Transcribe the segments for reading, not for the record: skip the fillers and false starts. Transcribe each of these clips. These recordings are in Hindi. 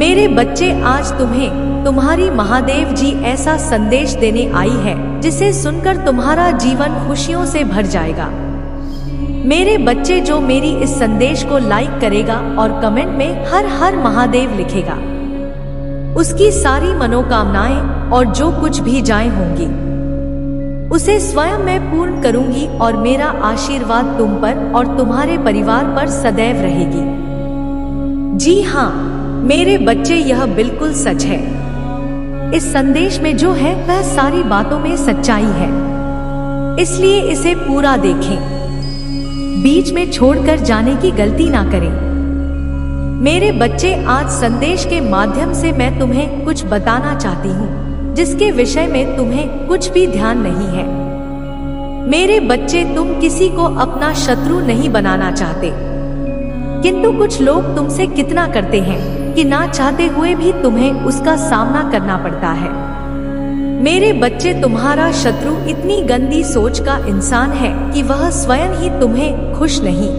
मेरे बच्चे, आज तुम्हें तुम्हारी महादेव जी ऐसा संदेश देने आई है जिसे सुनकर तुम्हारा जीवन खुशियों से भर जाएगा। मेरे बच्चे, जो मेरी इस संदेश को लाइक करेगा और कमेंट में हर हर महादेव लिखेगा, उसकी सारी मनोकामनाएं और जो कुछ भी जाए होंगी उसे स्वयं मैं पूर्ण करूंगी और मेरा आशीर्वाद तुम पर और तुम्हारे परिवार पर सदैव रहेगी। जी हाँ मेरे बच्चे, यह बिल्कुल सच है। इस संदेश में जो है वह सारी बातों में सच्चाई है, इसलिए इसे पूरा देखें, बीच में छोड़कर जाने की गलती ना करें। मेरे बच्चे, आज संदेश के माध्यम से मैं तुम्हें कुछ बताना चाहती हूँ जिसके विषय में तुम्हें कुछ भी ध्यान नहीं है। मेरे बच्चे, तुम किसी को अपना शत्रु नहीं बनाना चाहते, किंतु कुछ लोग तुमसे कितना करते हैं कि ना चाहते हुए भी तुम्हें उसका सामना करना पड़ता है। मेरे बच्चे, तुम्हारा शत्रु इतनी गंदी सोच का इंसान है कि वह स्वयं ही तुम्हें खुश नहीं,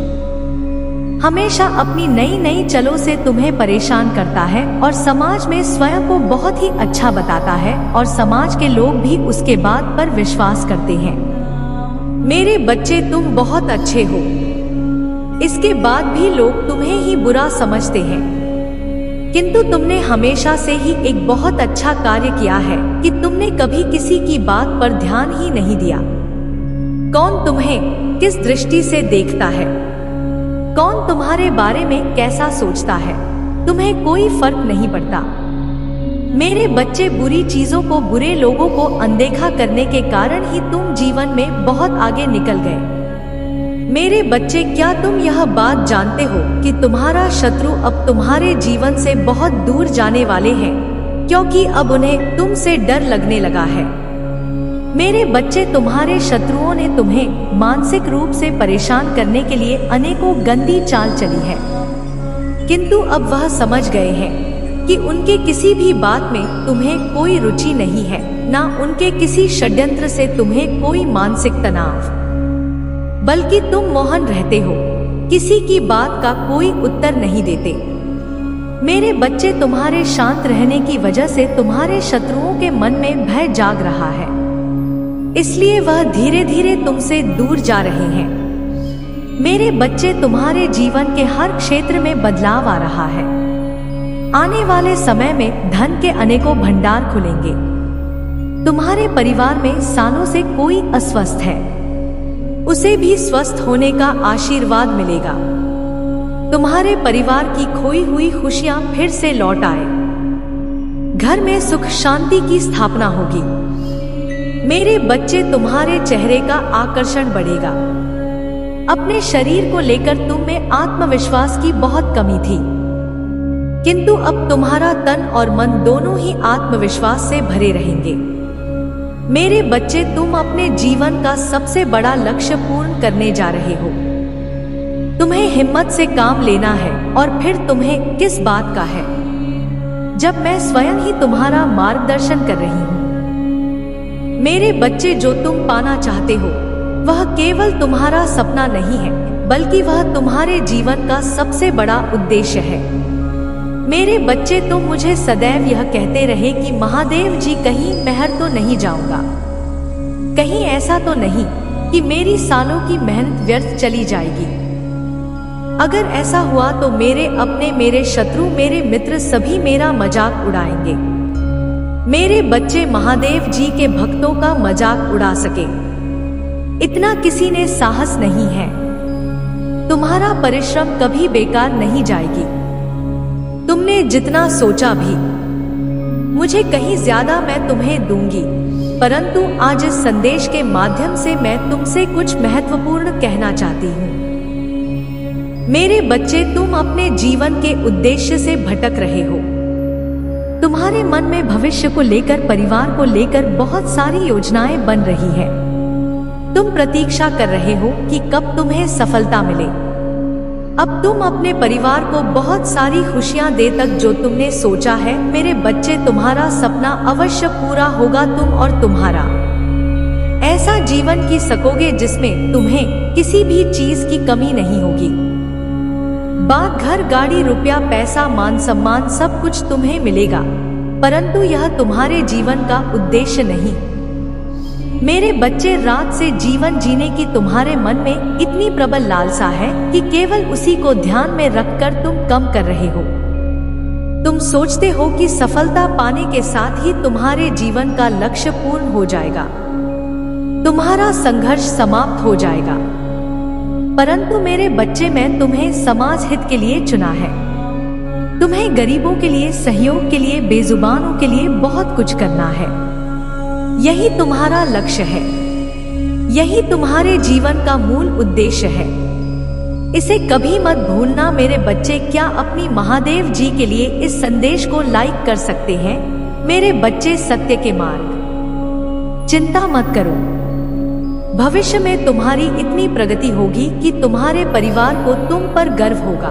हमेशा अपनी नई नई चलों से तुम्हें परेशान करता है और समाज में स्वयं को बहुत ही अच्छा बताता है और समाज के लोग भी उसके बात पर विश्वास करते हैं। मेरे बच्चे, तुम बहुत अच्छे हो, इसके बाद भी लोग तुम्हें ही बुरा समझते हैं, किंतु तुमने हमेशा से ही एक बहुत अच्छा कार्य किया है कि तुमने कभी किसी की बात पर ध्यान ही नहीं दिया। कौन तुम्हें किस दृष्टि से देखता है, कौन तुम्हारे बारे में कैसा सोचता है, तुम्हें कोई फर्क नहीं पड़ता। मेरे बच्चे, बुरी चीजों को, बुरे लोगों को अनदेखा करने के कारण ही तुम जीवन में बहुत आगे निकल गए। मेरे बच्चे, क्या तुम यह बात जानते हो कि तुम्हारा शत्रु अब तुम्हारे जीवन से बहुत दूर जाने वाले हैं, क्योंकि अब उन्हें तुमसे डर लगने लगा है। मेरे बच्चे, तुम्हारे शत्रुओं ने तुम्हें मानसिक रूप से परेशान करने के लिए अनेकों गंदी चाल चली है, किंतु अब वह समझ गए हैं कि उनके किसी भी बात में तुम्हें कोई रुचि नहीं है, ना उनके किसी षड्यंत्र से तुम्हें कोई मानसिक तनाव, बल्कि तुम मौन रहते हो, किसी की बात का कोई उत्तर नहीं देते। मेरे बच्चे, तुम्हारे शांत रहने की वजह से तुम्हारे शत्रुओं के मन में भय जाग रहा है, इसलिए वह धीरे धीरे तुमसे दूर जा रहे हैं। मेरे बच्चे, तुम्हारे जीवन के हर क्षेत्र में बदलाव आ रहा है। आने वाले समय में धन के अनेकों भंडार खुलेंगे। तुम्हारे परिवार में सालों से कोई अस्वस्थ है, उसे भी स्वस्थ होने का आशीर्वाद मिलेगा। तुम्हारे परिवार की खोई हुई खुशियां फिर से लौट आए, घर में सुख शांति की स्थापना होगी। मेरे बच्चे, तुम्हारे चेहरे का आकर्षण बढ़ेगा। अपने शरीर को लेकर तुम में आत्मविश्वास की बहुत कमी थी, किंतु अब तुम्हारा तन और मन दोनों ही आत्मविश्वास से भरे रहेंगे। मेरे बच्चे, तुम अपने जीवन का सबसे बड़ा लक्ष्य पूर्ण करने जा रहे हो। तुम्हें हिम्मत से काम लेना है, और फिर तुम्हें किस बात का है जब मैं स्वयं ही तुम्हारा मार्गदर्शन कर रही हूँ। मेरे बच्चे, जो तुम पाना चाहते हो वह केवल तुम्हारा सपना नहीं है, बल्कि वह तुम्हारे जीवन का सबसे बड़ा उद्देश्य है। मेरे बच्चे, तुम मुझे सदैव यह कहते रहे कि महादेव जी, कहीं महर तो नहीं जाऊंगा, कहीं ऐसा तो नहीं कि मेरी सालों की मेहनत व्यर्थ चली जाएगी। अगर ऐसा हुआ तो मेरे अपने, मेरे शत्रु, मेरे मित्र सभी मेरा मजाक उड़ाएंगे। मेरे बच्चे, महादेव जी के भक्तों का मजाक उड़ा सके इतना किसी ने साहस नहीं है। तुम्हारा परिश्रम कभी बेकार नहीं जाएगी। तुमने जितना सोचा भी मुझे कहीं ज्यादा मैं तुम्हें दूंगी, परंतु आज इस संदेश के माध्यम से मैं तुमसे कुछ महत्वपूर्ण कहना चाहती हूँ। मेरे बच्चे, तुम अपने जीवन के उद्देश्य से भटक रहे हो। तुम्हारे मन में भविष्य को लेकर, परिवार को लेकर बहुत सारी योजनाएं बन रही है। तुम प्रतीक्षा कर रहे हो कि कब तुम्हें सफलता मिले। अब तुम अपने परिवार को बहुत सारी खुशियां दे तक जो तुमने सोचा है। मेरे बच्चे, तुम्हारा सपना अवश्य पूरा होगा। तुम और तुम्हारा ऐसा जीवन जी सकोगे जिसमें तुम्हें किसी भी चीज की कमी नहीं होगी। बात घर, गाड़ी, रुपया, पैसा, मान सम्मान सब कुछ तुम्हें मिलेगा, परंतु यह तुम्हारे जीवन का उद्देश्य नहीं। मेरे बच्चे, रात से जीवन जीने की तुम्हारे मन में इतनी प्रबल लालसा है कि केवल उसी को ध्यान में रखकर तुम कम कर रहे हो। तुम सोचते हो कि सफलता पाने के साथ ही तुम्हारे जीवन का लक्ष्य पूर्ण हो जाएगा, तुम्हारा संघर्ष समाप्त हो जाएगा। परंतु मेरे बच्चे, मैं तुम्हें समाज हित के लिए चुना है। तुम्हें गरीबों के लिए, सहयोग के लिए, बेजुबानों के लिए बहुत कुछ करना है। यही तुम्हारा लक्ष्य है, यही तुम्हारे जीवन का मूल उद्देश्य है। इसे कभी मत भूलना मेरे बच्चे। क्या अपनी महादेव जी के लिए इस संदेश को लाइक कर सकते हैं? मेरे बच्चे, सत्य के मार्ग, चिंता मत करो। भविष्य में तुम्हारी इतनी प्रगति होगी कि तुम्हारे परिवार को तुम पर गर्व होगा।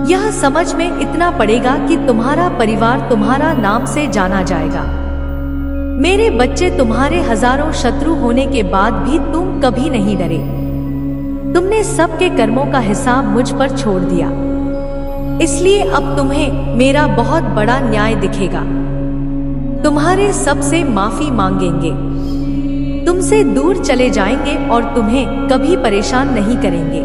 यह समझ में इतना पड़ेगा कि तुम्हारा परिवार तुम्हारा नाम से जाना जाएगा। मेरे बच्चे, तुम्हारे हजारों शत्रु होने के बाद भी तुम कभी नहीं डरे। तुमने सबके कर्मों का हिसाब मुझ पर छोड़ दिया, इसलिए अब तुम्हें मेरा बहुत बड़ा न्याय दिखेगा। तुम्हारे सबसे माफी मांगेंगे, तुमसे दूर चले जाएंगे और तुम्हें कभी परेशान नहीं करेंगे।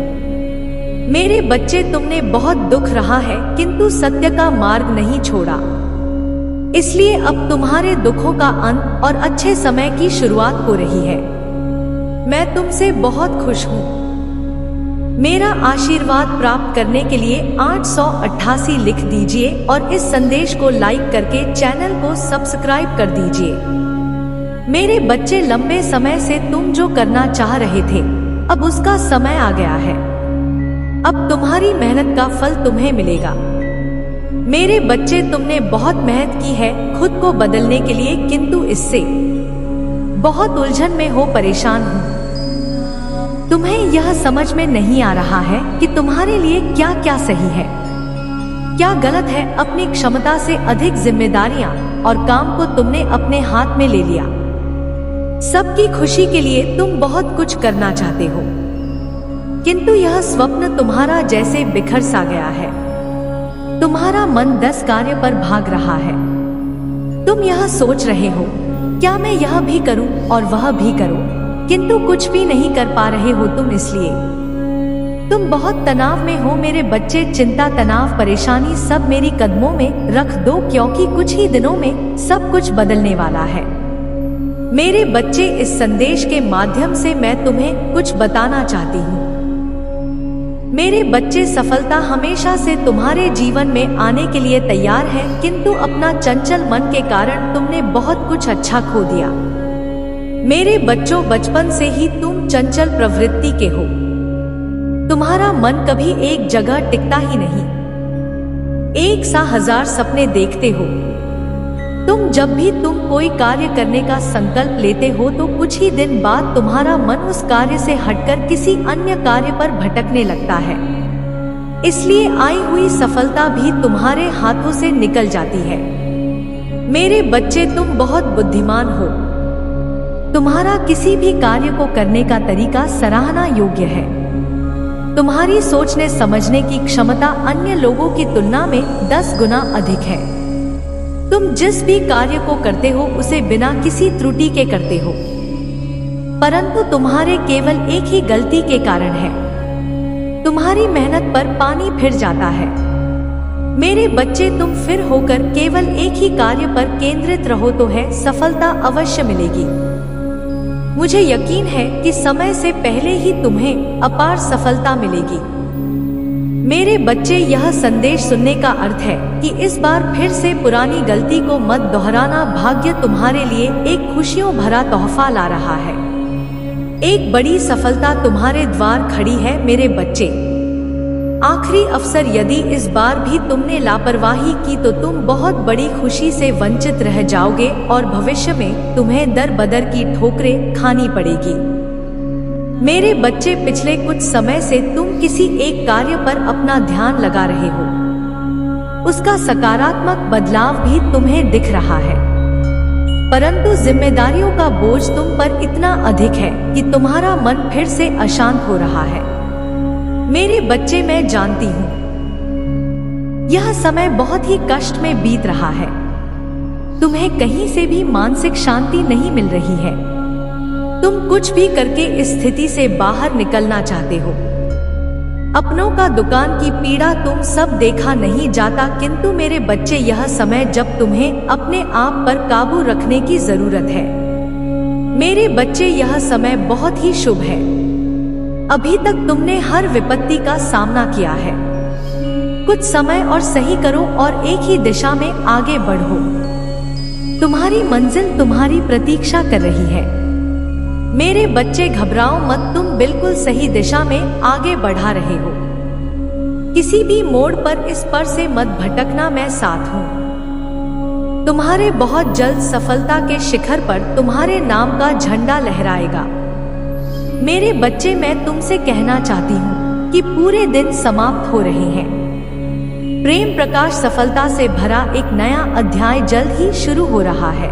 मेरे बच्चे, तुमने बहुत दुख रहा है किंतु सत्य का मार्ग नहीं छोड़ा, इसलिए अब तुम्हारे दुखों का अंत और अच्छे समय की शुरुआत हो रही है। मैं तुमसे बहुत खुश हूँ। मेरा आशीर्वाद प्राप्त करने के लिए 888 लिख दीजिए और इस संदेश को लाइक करके चैनल को सब्सक्राइब कर दीजिए। मेरे बच्चे, लंबे समय से तुम जो करना चाह रहे थे, अब उसका समय आ गया है। अब तुम्हारी मेहनत का फल तुम्हें मिलेगा। मेरे बच्चे, तुमने बहुत मेहनत की है खुद को बदलने के लिए, किंतु इससे बहुत उलझन में हो, परेशान हो। तुम्हें यह समझ में नहीं आ रहा है कि तुम्हारे लिए क्या क्या सही है, क्या गलत है। अपनी क्षमता से अधिक जिम्मेदारियां और काम को तुमने अपने हाथ में ले लिया। सबकी खुशी के लिए तुम बहुत कुछ करना चाहते हो, किंतु यह स्वप्न तुम्हारा जैसे बिखर सा गया है। तुम्हारा मन 10 कार्य पर भाग रहा है। तुम यह सोच रहे हो, क्या मैं यह भी करूं और वह भी करूं, किंतु कुछ भी नहीं कर पा रहे हो तुम, इसलिए तुम बहुत तनाव में हो। मेरे बच्चे, चिंता, तनाव, परेशानी सब मेरी कदमों में रख दो, क्योंकि कुछ ही दिनों में सब कुछ बदलने वाला है। मेरे बच्चे, इस संदेश के माध्यम से मैं तुम्हें कुछ बताना चाहती हूँ। मेरे बच्चे, सफलता हमेशा से तुम्हारे जीवन में आने के लिए तैयार है, किंतु अपना चंचल मन के कारण तुमने बहुत कुछ अच्छा खो दिया। मेरे बच्चों, बचपन से ही तुम चंचल प्रवृत्ति के हो। तुम्हारा मन कभी एक जगह टिकता ही नहीं, एक सा हजार सपने देखते हो। जब भी तुम कोई कार्य करने का संकल्प लेते हो तो कुछ ही दिन बाद तुम्हारा मन उस कार्य से हटकर किसी अन्य कार्य पर भटकने लगता है। इसलिए आई हुई सफलता भी तुम्हारे हाथों से निकल जाती है। मेरे बच्चे, तुम बहुत बुद्धिमान हो। तुम्हारा किसी भी कार्य को करने का तरीका सराहना योग्य है। तुम्हारी सोचने समझने की क्षमता अन्य लोगों की तुलना में 10 गुना अधिक है। तुम जिस भी कार्य को करते हो उसे बिना किसी त्रुटि के करते हो, परंतु तुम्हारे केवल एक ही गलती के कारण है, तुम्हारी मेहनत पर पानी फिर जाता है। मेरे बच्चे, तुम फिर होकर केवल एक ही कार्य पर केंद्रित रहो तो है सफलता अवश्य मिलेगी। मुझे यकीन है कि समय से पहले ही तुम्हें अपार सफलता मिलेगी। मेरे बच्चे, यह संदेश सुनने का अर्थ है कि इस बार फिर से पुरानी गलती को मत दोहराना। भाग्य तुम्हारे लिए एक खुशियों भरा तोहफा ला रहा है। एक बड़ी सफलता तुम्हारे द्वार खड़ी है। मेरे बच्चे, आखिरी अवसर, यदि इस बार भी तुमने लापरवाही की तो तुम बहुत बड़ी खुशी से वंचित रह जाओगे और भविष्य में तुम्हें दर बदर की ठोकरें खानी पड़ेगी। मेरे बच्चे, पिछले कुछ समय से तुम किसी एक कार्य पर अपना ध्यान लगा रहे हो, उसका सकारात्मक बदलाव भी तुम्हें दिख रहा है, परंतु जिम्मेदारियों का बोझ तुम पर इतना अधिक है कि तुम्हारा मन फिर से अशांत हो रहा है। मेरे बच्चे, मैं जानती हूँ यह समय बहुत ही कष्ट में बीत रहा है। तुम्हें कहीं से भी मानसिक शांति नहीं मिल रही है। तुम कुछ भी करके इस स्थिति से बाहर निकलना चाहते हो। अपनों का दुकान की पीड़ा तुम सब देखा नहीं जाता, किंतु मेरे बच्चे, यह समय जब तुम्हें अपने आप पर काबू रखने की जरूरत है। मेरे बच्चे, यह समय बहुत ही शुभ है। अभी तक तुमने हर विपत्ति का सामना किया है। कुछ समय और सही करो और एक ही दिशा में आगे बढ़ो। तुम्हारी मंजिल तुम्हारी प्रतीक्षा कर रही है। मेरे बच्चे, घबराओ मत, तुम बिल्कुल सही दिशा में आगे बढ़ा रहे हो। किसी भी मोड़ पर इस पर से मत भटकना, मैं साथ हूँ। तुम्हारे बहुत जल्द सफलता के शिखर पर तुम्हारे नाम का झंडा लहराएगा। मेरे बच्चे, मैं तुमसे कहना चाहती हूँ कि पूरे दिन समाप्त हो रहे हैं। प्रेम प्रकाश सफलता से भरा एक नया अध्याय जल्द ही शुरू हो रहा है।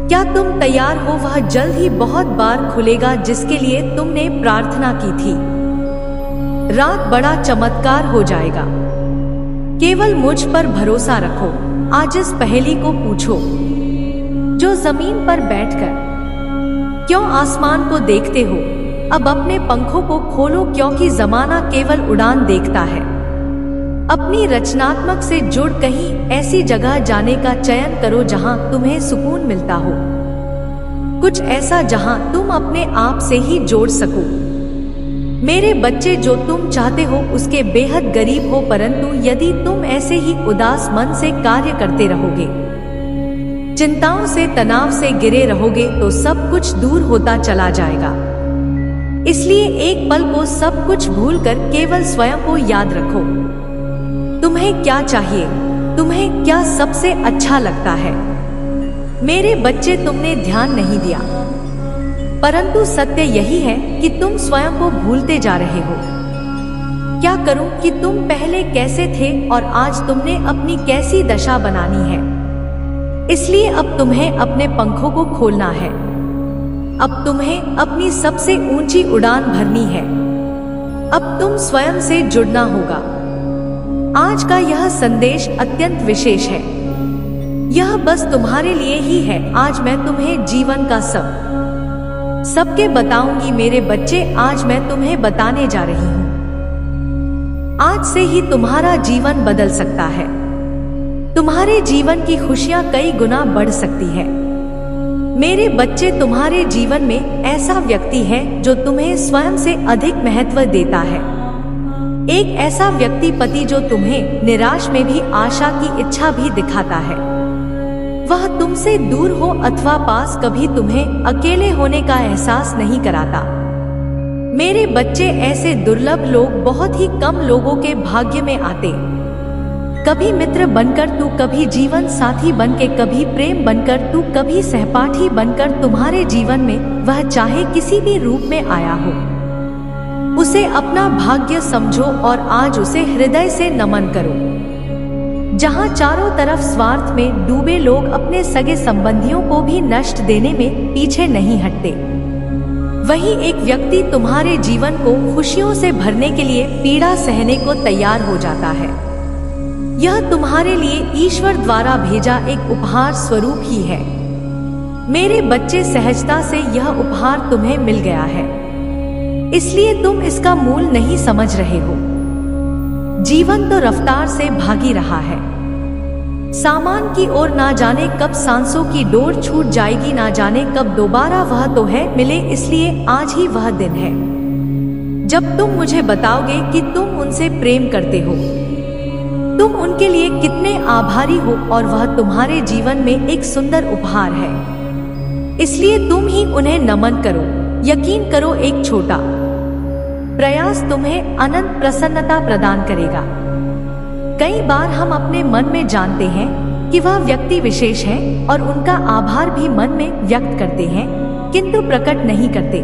क्या तुम तैयार हो? वह जल्द ही बहुत बार खुलेगा जिसके लिए तुमने प्रार्थना की थी। रात बड़ा चमत्कार हो जाएगा। केवल मुझ पर भरोसा रखो। आज इस पहेली को पूछो, जो जमीन पर बैठकर क्यों आसमान को देखते हो? अब अपने पंखों को खोलो, क्योंकि जमाना केवल उड़ान देखता है। अपनी रचनात्मक से जुड़ कहीं ऐसी जगह जाने का चयन करो जहां तुम्हें सुकून मिलता हो। कुछ ऐसा जहां तुम अपने आप से ही जोड़ सको। मेरे बच्चे, जो तुम चाहते हो उसके बेहद करीब हो, परंतु यदि तुम ऐसे ही उदास मन से कार्य करते रहोगे, चिंताओं से, तनाव से घिरे रहोगे, तो सब कुछ दूर होता चला जाएगा। इसलिए एक पल को सब कुछ भूलकर केवल स्वयं को याद रखो। तुम्हें क्या चाहिए? तुम्हें क्या सबसे अच्छा लगता है? मेरे बच्चे, तुमने ध्यान नहीं दिया, परंतु सत्य यही है कि तुम स्वयं को भूलते जा रहे हो। क्या करूं कि तुम पहले कैसे थे और आज तुमने अपनी कैसी दशा बनानी है। इसलिए अब तुम्हें अपने पंखों को खोलना है। अब तुम्हें अपनी सबसे ऊंची उड़ान भरनी है। अब तुम स्वयं से जुड़ना होगा। आज का यह संदेश अत्यंत विशेष है। यह बस तुम्हारे लिए ही है। आज मैं तुम्हें जीवन का सबके बताऊंगी। मेरे बच्चे, आज मैं तुम्हें बताने जा रही हूँ। आज से ही तुम्हारा जीवन बदल सकता है। तुम्हारे जीवन की खुशियां कई गुना बढ़ सकती है। मेरे बच्चे, तुम्हारे जीवन में ऐसा व्यक्ति है जो तुम्हें स्वयं से अधिक महत्व देता है। एक ऐसा व्यक्ति, पति, जो तुम्हें निराश में भी आशा की इच्छा भी दिखाता है। वह तुमसे दूर हो अथवा पास, कभी तुम्हें अकेले होने का एहसास नहीं कराता। मेरे बच्चे, ऐसे दुर्लभ लोग बहुत ही कम लोगों के भाग्य में आते। कभी मित्र बनकर तू, कभी जीवन साथी बनके, कभी प्रेम बनकर तू, कभी सहपाठी बनकर तुम्हारे जीवन में वह चाहे किसी भी रूप में आया हो। उसे अपना भाग्य समझो और आज उसे हृदय से नमन करो। जहां चारों तरफ स्वार्थ में डूबे लोग अपने सगे संबंधियों को भी नष्ट देने में पीछे नहीं हटते, वही एक व्यक्ति तुम्हारे जीवन को खुशियों से भरने के लिए पीड़ा सहने को तैयार हो जाता है। यह तुम्हारे लिए ईश्वर द्वारा भेजा एक उपहार स्वरूप ही है। मेरे बच्चे, सहजता से यह उपहार तुम्हें मिल गया है, इसलिए तुम इसका मूल नहीं समझ रहे हो। जीवन तो रफ्तार से भागी रहा है। सामान की ओर ना जाने कब सांसों की डोर छूट जाएगी, ना जाने कब दोबारा वह तो है मिले। इसलिए आज ही वह दिन है जब तुम मुझे बताओगे कि तुम उनसे प्रेम करते हो, तुम उनके लिए कितने आभारी हो, और वह तुम्हारे जीवन में एक सुंदर उपहार है। इसलिए तुम ही उन्हें नमन करो। यकीन करो, एक छोटा प्रयास तुम्हें अनंत प्रसन्नता प्रदान करेगा। कई बार हम अपने मन में जानते हैं कि वह व्यक्ति विशेष है और उनका आभार भी मन में व्यक्त करते हैं, किंतु प्रकट नहीं करते।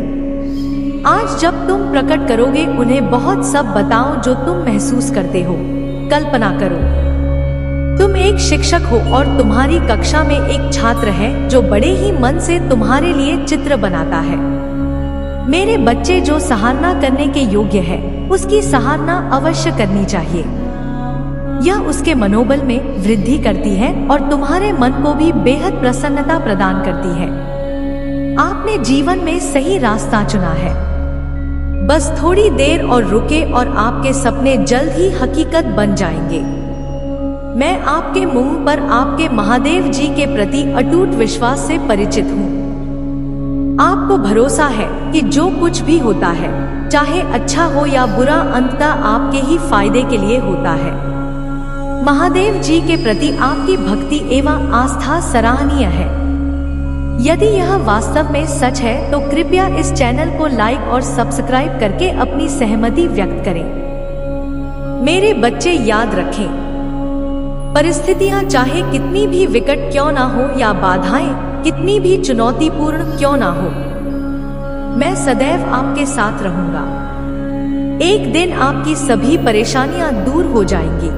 आज जब तुम प्रकट करोगे, उन्हें बहुत सब बताओ जो तुम महसूस करते हो। कल्पना करो, तुम एक शिक्षक हो और तुम्हारी कक्षा में एक छात्र है जो बड़े ही मन से तुम्हारे लिए चित्र बनाता है। मेरे बच्चे, जो सराहना करने के योग्य है। उसकी सराहना अवश्य करनी चाहिए। यह उसके मनोबल में वृद्धि करती है और तुम्हारे मन को भी बेहद प्रसन्नता प्रदान करती है। आपने जीवन में सही रास्ता चुना है। बस थोड़ी देर और रुके और आपके सपने जल्द ही हकीकत बन जाएंगे। मैं आपके मुंह पर आपके महादेव जी के प्रति अटूट विश्वास से परिचित हूँ। आपको भरोसा है कि जो कुछ भी होता है, चाहे अच्छा हो या बुरा, अंततः आपके ही फायदे के लिए होता है। महादेव जी के प्रति आपकी भक्ति एवं आस्था सराहनीय है। यदि यह वास्तव में सच है तो कृपया इस चैनल को लाइक और सब्सक्राइब करके अपनी सहमति व्यक्त करें। मेरे बच्चे, याद रखें, परिस्थितियां चाहे कितनी भी विकट क्यों ना हो या बाधाएं कितनी भी चुनौतीपूर्ण क्यों ना हो, मैं सदैव आपके साथ रहूंगा। एक दिन आपकी सभी परेशानियां दूर हो जाएंगी।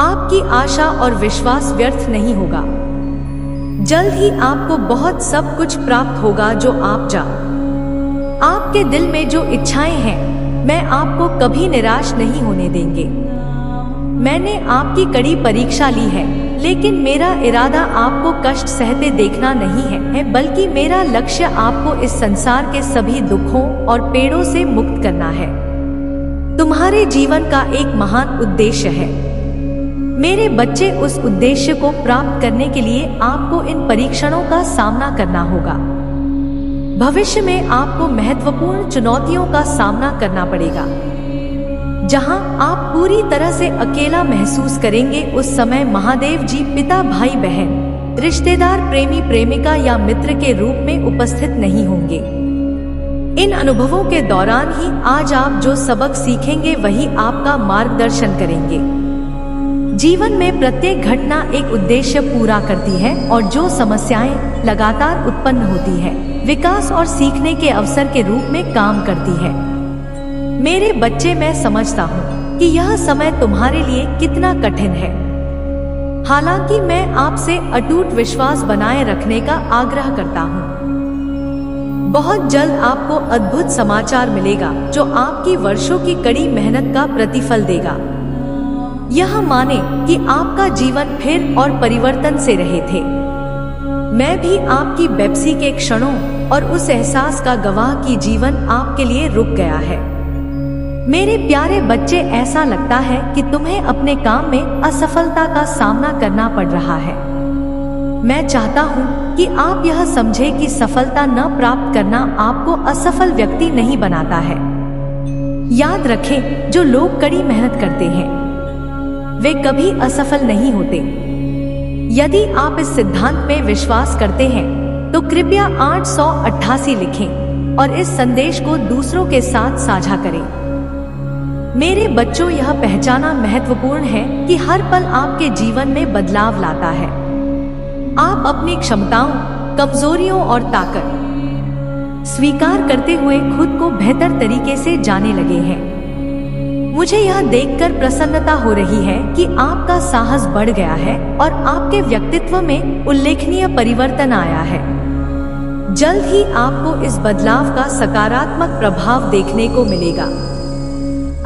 आपकी आशा और विश्वास व्यर्थ नहीं होगा। जल्द ही आपको बहुत सब कुछ प्राप्त होगा जो आपके दिल में जो इच्छाएं हैं, मैं आपको कभी निराश नहीं होने देंगे। मैंने आपकी कड़ी परीक्षा ली है, लेकिन मेरा इरादा आपको कष्ट सहते देखना नहीं है, बल्कि मेरा लक्ष्य आपको इस संसार के सभी दुखों और पीड़ों से मुक्त करना है। तुम्हारे जीवन का एक महान उद्देश्य है। मेरे बच्चे, उस उद्देश्य को प्राप्त करने के लिए आपको इन परीक्षणों का सामना करना होगा। भविष्य में आपको महत्वपूर्ण चुनौतियों का सामना करना पड़ेगा। जहां आप पूरी तरह से अकेला महसूस करेंगे, उस समय महादेव जी पिता, भाई बहन, रिश्तेदार, प्रेमी प्रेमिका या मित्र के रूप में उपस्थित नहीं होंगे। इन अनुभवों के दौरान ही आज आप जो सबक सीखेंगे वही आपका मार्गदर्शन करेंगे। जीवन में प्रत्येक घटना एक उद्देश्य पूरा करती है और जो समस्याएं लगातार उत्पन्न होती है, विकास और सीखने के अवसर के रूप में काम करती है। मेरे बच्चे, मैं समझता हूँ कि यह समय तुम्हारे लिए कितना कठिन है। हालांकि मैं आपसे अटूट विश्वास बनाए रखने का आग्रह करता हूँ। बहुत जल्द आपको अद्भुत समाचार मिलेगा जो आपकी वर्षों की कड़ी मेहनत का प्रतिफल देगा। यह माने कि आपका जीवन फिर और परिवर्तन से रहे थे। मैं भी आपकी बेपसी के क्षणों और उस एहसास का गवाह कि जीवन आपके लिए रुक गया है। मेरे प्यारे बच्चे, ऐसा लगता है कि तुम्हें अपने काम में असफलता का सामना करना पड़ रहा है। मैं चाहता हूँ कि आप यह समझें कि सफलता न प्राप्त करना आपको असफल व्यक्ति नहीं बनाता है। याद रखें, जो लोग कड़ी मेहनत करते हैं वे कभी असफल नहीं होते। यदि आप इस सिद्धांत में विश्वास करते हैं तो कृपया 888 लिखें और इस संदेश को दूसरों के साथ साझा करें। मेरे बच्चों, यह पहचाना महत्वपूर्ण है कि हर पल आपके जीवन में बदलाव लाता है। आप अपनी क्षमताओं, कमजोरियों और ताकत स्वीकार करते हुए खुद को बेहतर तरीके से जाने लगे हैं। मुझे यह देखकर प्रसन्नता हो रही है कि आपका साहस बढ़ गया है और आपके व्यक्तित्व में उल्लेखनीय परिवर्तन आया है। जल्द ही आपको इस बदलाव का सकारात्मक प्रभाव देखने को मिलेगा।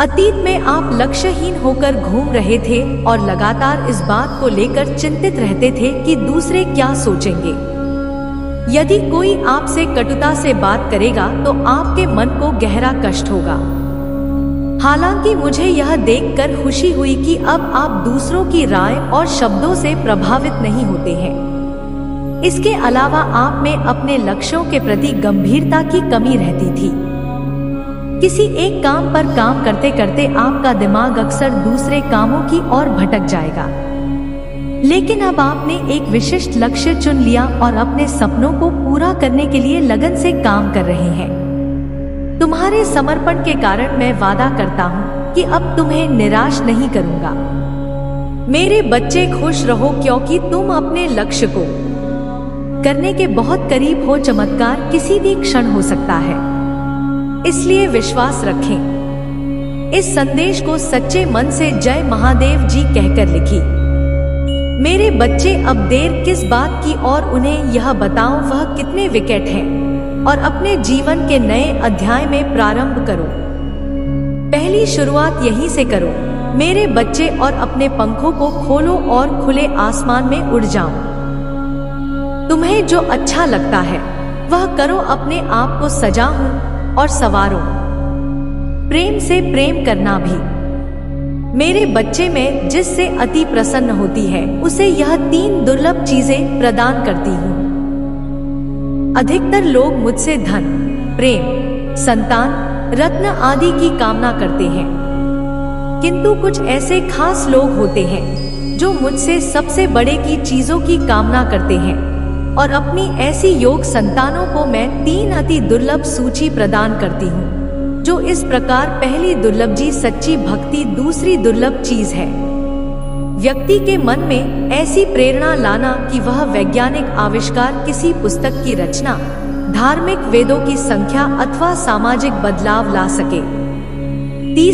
अतीत में आप लक्ष्यहीन होकर घूम रहे थे और लगातार इस बात को लेकर चिंतित रहते थे कि दूसरे क्या सोचेंगे। यदि कोई आपसे कटुता से बात करेगा तो आपके मन को गहरा कष्ट होगा। हालांकि मुझे यह देखकर खुशी हुई कि अब आप दूसरों की राय और शब्दों से प्रभावित नहीं होते हैं। इसके अलावा आप में अपने लक्ष्यों के प्रति गंभीरता की कमी रहती थी। किसी एक काम पर काम करते करते आपका दिमाग अक्सर दूसरे कामों की ओर भटक जाएगा, लेकिन अब आपने एक विशिष्ट लक्ष्य चुन लिया और अपने सपनों को पूरा करने के लिए लगन से काम कर रहे हैं। तुम्हारे समर्पण के कारण मैं वादा करता हूँ कि अब तुम्हें निराश नहीं करूँगा। मेरे बच्चे, खुश रहो क्योंकि तुम अपने लक्ष्य को करने के बहुत करीब हो। चमत्कार किसी भी क्षण हो सकता है, इसलिए विश्वास रखें। इस संदेश को सच्चे मन से जय महादेव जी कहकर लिखी। मेरे बच्चे, अब देर किस बात की और उन्हें यह बताओ वह कितने विकेट हैं और अपने जीवन के नए अध्याय में प्रारंभ करो। पहली शुरुआत यहीं से करो मेरे बच्चे, और अपने पंखों को खोलो और खुले आसमान में उड़ जाओ। तुम्हें जो अच्छा लगता है वह करो, अपने आप को सजाओ और संवारो। प्रेम से प्रेम करना भी। मेरे बच्चे में जिससे अति प्रसन्न होती है उसे यह 3 दुर्लभ चीजें प्रदान करती हूँ। अधिकतर लोग मुझसे धन, प्रेम, संतान, रत्न आदि की कामना करते हैं, किंतु कुछ ऐसे खास लोग होते हैं जो मुझसे सबसे बड़े की चीजों की कामना करते हैं, और अपनी ऐसी योग संतानों को मैं 3 अति दुर्लभ सूची प्रदान करती हूँ, जो इस प्रकार। पहली दुर्लभ जी सच्ची भक्ति। दूसरी दुर्लभ चीज है व्यक्ति के मन में ऐसी प्रेरणा लाना कि वह वैज्ञानिक आविष्कार, किसी पुस्तक की रचना, धार्मिक वेदों की संख्या अथवा सामाजिक बदलाव ला सके। तीसरी